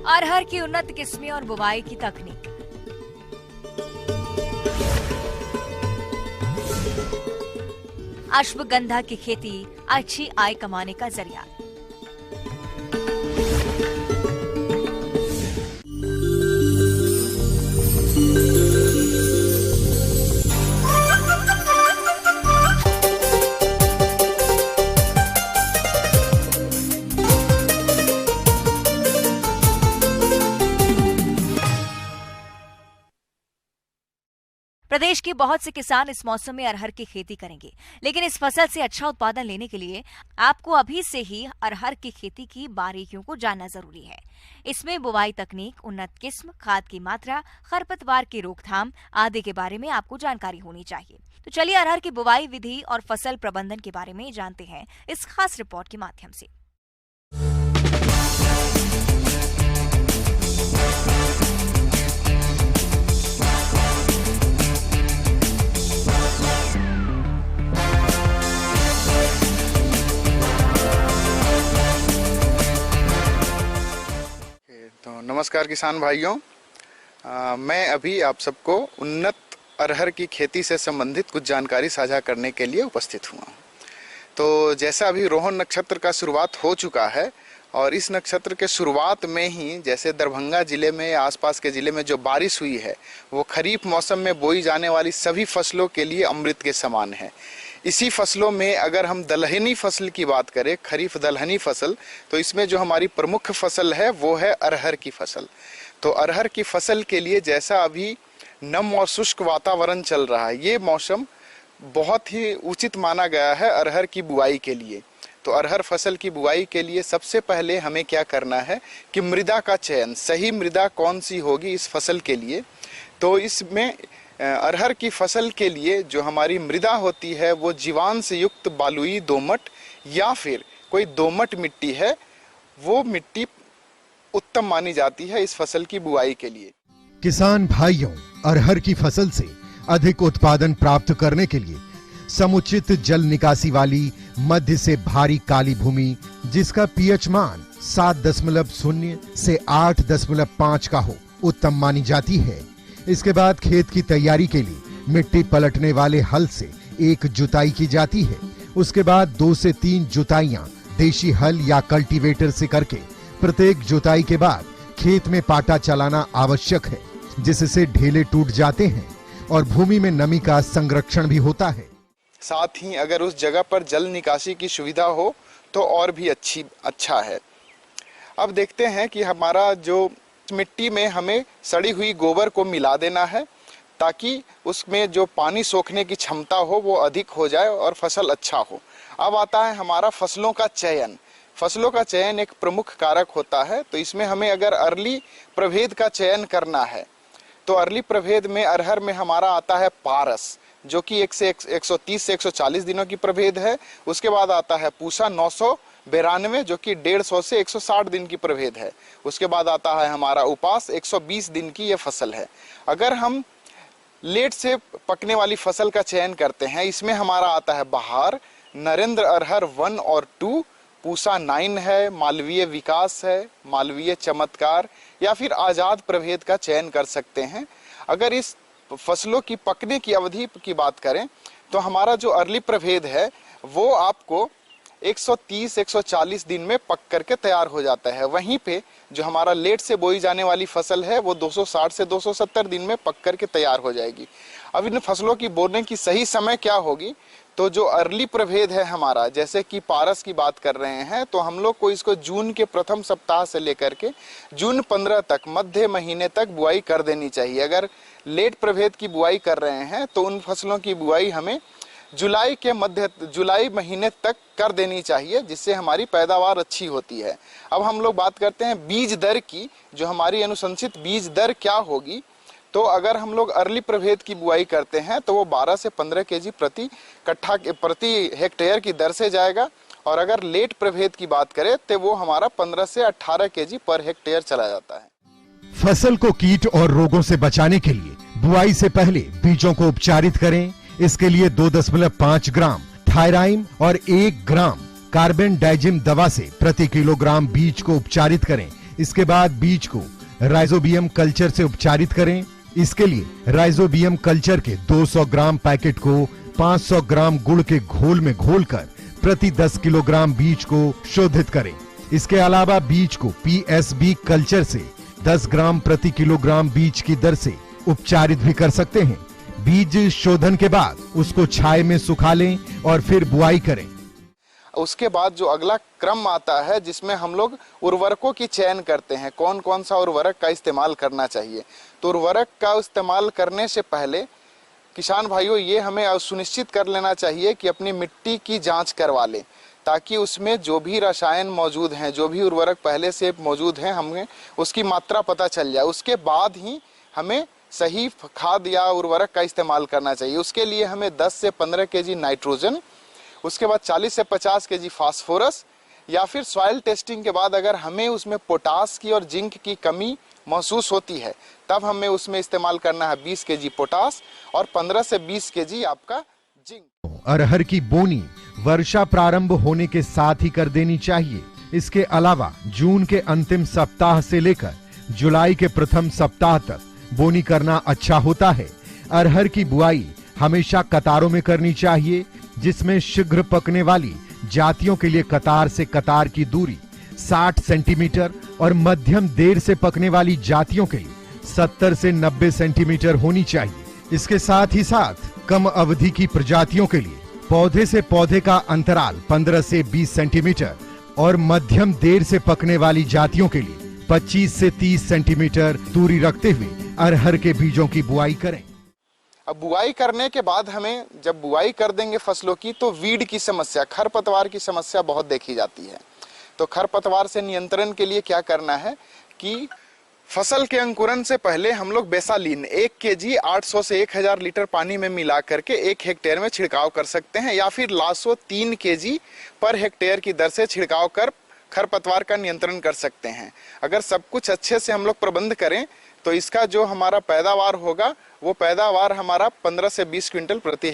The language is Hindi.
अरहर की उन्नत किस्में और बुवाई की तकनीक। अश्वगंधा की खेती अच्छी आय कमाने का जरिया। प्रदेश के बहुत से किसान इस मौसम में अरहर की खेती करेंगे, लेकिन इस फसल से अच्छा उत्पादन लेने के लिए आपको अभी से ही अरहर की खेती की बारीकियों को जानना जरूरी है। इसमें बुवाई तकनीक, उन्नत किस्म, खाद की मात्रा, खरपतवार की रोकथाम आदि के बारे में आपको जानकारी होनी चाहिए। तो चलिए अरहर की बुवाई विधि और फसल प्रबंधन के बारे में जानते हैं इस खास रिपोर्ट के माध्यम से। तो नमस्कार किसान भाइयों, मैं अभी आप सबको उन्नत अरहर की खेती से संबंधित कुछ जानकारी साझा करने के लिए उपस्थित हुआ। तो जैसा अभी रोहन नक्षत्र का शुरुआत हो चुका है और इस नक्षत्र के शुरुआत में ही जैसे दरभंगा जिले में या आसपास के जिले में जो बारिश हुई है वो खरीफ मौसम में बोई जाने वाली सभी फसलों के लिए अमृत के समान है। इसी फसलों में अगर हम दलहनी फसल की बात करें, खरीफ दलहनी फसल, तो इसमें जो हमारी प्रमुख फसल है वो है अरहर की फसल। तो अरहर की फसल के लिए जैसा अभी नम और शुष्क वातावरण चल रहा है, ये मौसम बहुत ही उचित माना गया है अरहर की बुआई के लिए। तो अरहर फसल की बुआई के लिए सबसे पहले हमें क्या करना है कि मृदा का चयन, सही मृदा कौन सी होगी इस फसल के लिए। तो इसमें अरहर की फसल के लिए जो हमारी मृदा होती है वो जीवांश से युक्त बालुई दोमट या फिर कोई दोमट मिट्टी है, वो मिट्टी उत्तम मानी जाती है इस फसल की बुआई के लिए। किसान भाइयों, अरहर की फसल से अधिक उत्पादन प्राप्त करने के लिए समुचित जल निकासी वाली मध्य से भारी काली भूमि जिसका पीएच मान 7.0 से 8.5 का हो उत्तम मानी जाती है। इसके बाद खेत की तैयारी के लिए मिट्टी पलटने वाले हल से एक जुताई की जाती है। उसके बाद 2 से 3 जुताइयां देशी हल या कल्टीवेटर से करके प्रत्येक जुताई के बाद खेत में पाटा चलाना आवश्यक है, जिससे ढेले टूट जाते हैं और भूमि में नमी का संरक्षण भी होता है। साथ ही अगर उस जगह पर जल निकासी की सुविधा हो तो और भी अच्छा है। अब देखते हैं कि हमारा जो मिट्टी में हमें सड़ी हुई गोबर को मिला देना है ताकि उसमें जो पानी सोखने की क्षमता हो वो अधिक हो जाए और फसल अच्छा हो। अब आता है हमारा फसलों का चयन। फसलों का चयन एक प्रमुख कारक होता है। तो इसमें हमें अगर अर्ली प्रभेद का चयन करना है तो अर्ली प्रभेद में अरहर में हमारा आता है पारस, जो कि 130 से 140 दिनों की प्रभेद है। उसके बाद आता है पूसा 992 जो कि 150 से 160 दिन की प्रभेद है। उसके बाद आता है हमारा उपास 120 दिन की ये फसल है। अगर हम लेट से पकने वाली फसल का चयन करते हैं, इसमें हमारा आता है बहार, नरेंद्र अरहर 1 और 2, पूसा 9 है, मालवीय विकास है, मालवीय चमत्कार या फिर आजाद प्रभेद का चयन कर सकते हैं। अगर इस फसलों की पकने की अवधि की बात करें तो हमारा जो अर्ली प्रभेद है वो आपको 130-140 दिन में पक करके तैयार हो जाता है। वहीं पे जो हमारा लेट से बोई जाने वाली फसल है वो 260 से 270 दिन में पक करके तैयार हो जाएगी। अब इन फसलों की बोने की सही समय क्या होगी, तो जो अर्ली प्रभेद है हमारा, जैसे कि पारस की बात कर रहे हैं, तो हम लोग को इसको जून के प्रथम सप्ताह से लेकर के जून 15 तक, मध्य महीने तक बुआई कर देनी चाहिए। अगर लेट प्रभेद की बुआई कर रहे हैं तो उन फसलों की बुआई हमें जुलाई महीने तक कर देनी चाहिए, जिससे हमारी पैदावार अच्छी होती है। अब हम लोग बात करते हैं बीज दर की। जो हमारी अनुशंसित बीज दर क्या होगी, तो अगर हम लोग अर्ली प्रभेद की बुआई करते हैं तो वो 12 से 15 केजी प्रति हेक्टेयर की दर से जाएगा, और अगर लेट प्रभेद की बात करें तो वो हमारा 15 से 18 केजी पर हेक्टेयर चला जाता है। फसल को कीट और रोगों से बचाने के लिए बुआई से पहले बीजों को उपचारित करें। इसके लिए 2.5 ग्राम थायराइम और 1 ग्राम कार्बेंडाजिम दवा से प्रति किलोग्राम बीज को उपचारित करें। इसके बाद बीज को राइजोबियम कल्चर से उपचारित करें। इसके लिए राइजोबियम कल्चर के 200 ग्राम पैकेट को 500 ग्राम गुड़ के घोल में घोलकर प्रति 10 किलोग्राम बीज को शोधित करें। इसके अलावा बीज को पीएसबी कल्चर से 10 ग्राम प्रति किलोग्राम बीज की दर से उपचारित भी कर सकते हैं। बीज शोधन के बाद उसको छाया में सुखा लें और फिर बुआई करें। उसके बाद जो अगला क्रम आता है जिसमें हम लोग उर्वरकों की चयन करते हैं, कौन कौन सा उर्वरक का इस्तेमाल करना चाहिए। तो उर्वरक का इस्तेमाल करने से पहले किसान भाइयों ये हमें सुनिश्चित कर लेना चाहिए कि अपनी मिट्टी की जांच करवा लें, ताकि उसमें जो भी रसायन मौजूद हैं, जो भी उर्वरक पहले से मौजूद हैं, हमें उसकी मात्रा पता चल जाए। उसके बाद ही हमें सही खाद या उर्वरक का इस्तेमाल करना चाहिए। उसके लिए हमें 10 से 15 केजी नाइट्रोजन, उसके बाद 40 से 50 केजी फास्फोरस, या फिर सॉइल टेस्टिंग के बाद अगर हमें उसमें पोटास की और जिंक की कमी महसूस होती है तब हमें उसमें इस्तेमाल करना है 20 केजी पोटास और 15 से 20 केजी आपका जिंक। अरहर की बोनी वर्षा प्रारंभ होने के साथ ही कर देनी चाहिए। इसके अलावा जून के अंतिम सप्ताह से लेकर जुलाई के प्रथम सप्ताह तक बोनी करना अच्छा होता है। अरहर की बुआई हमेशा कतारों में करनी चाहिए, जिसमें शीघ्र पकने वाली जातियों के लिए कतार से कतार की दूरी 60 सेंटीमीटर और मध्यम देर से पकने वाली जातियों के लिए 70 से 90 सेंटीमीटर होनी चाहिए। इसके साथ ही साथ कम अवधि की प्रजातियों के लिए पौधे से पौधे का अंतराल 15 से 20 सेंटीमीटर और मध्यम देर से पकने वाली जातियों के लिए 25 से 30 सेंटीमीटर दूरी रखते हुए अरहर के बीजों की बुआई करें। अब बुआई करने के बाद हमें जब बुआई कर देंगे फसलों की, तो वीड की समस्या, खरपतवार की समस्या बहुत देखी जाती है। तो खरपतवार से नियंत्रण के लिए क्या करना है कि फसल के अंकुरन से पहले हम लोग बेसालीन 1 केजी 800 से 1000 लीटर पानी में मिला करके 1 हेक्टेयर में छिड़काव कर सकते हैं, या फिर लासो 3 केजी पर हेक्टेयर की दर से छिड़काव कर खरपतवार का नियंत्रण कर सकते हैं। अगर सब कुछ अच्छे से हम लोग प्रबंध करें तो इसका जो हमारा पैदावार होगा वो पैदावार हमारा 15 से 20 क्विंटल प्रति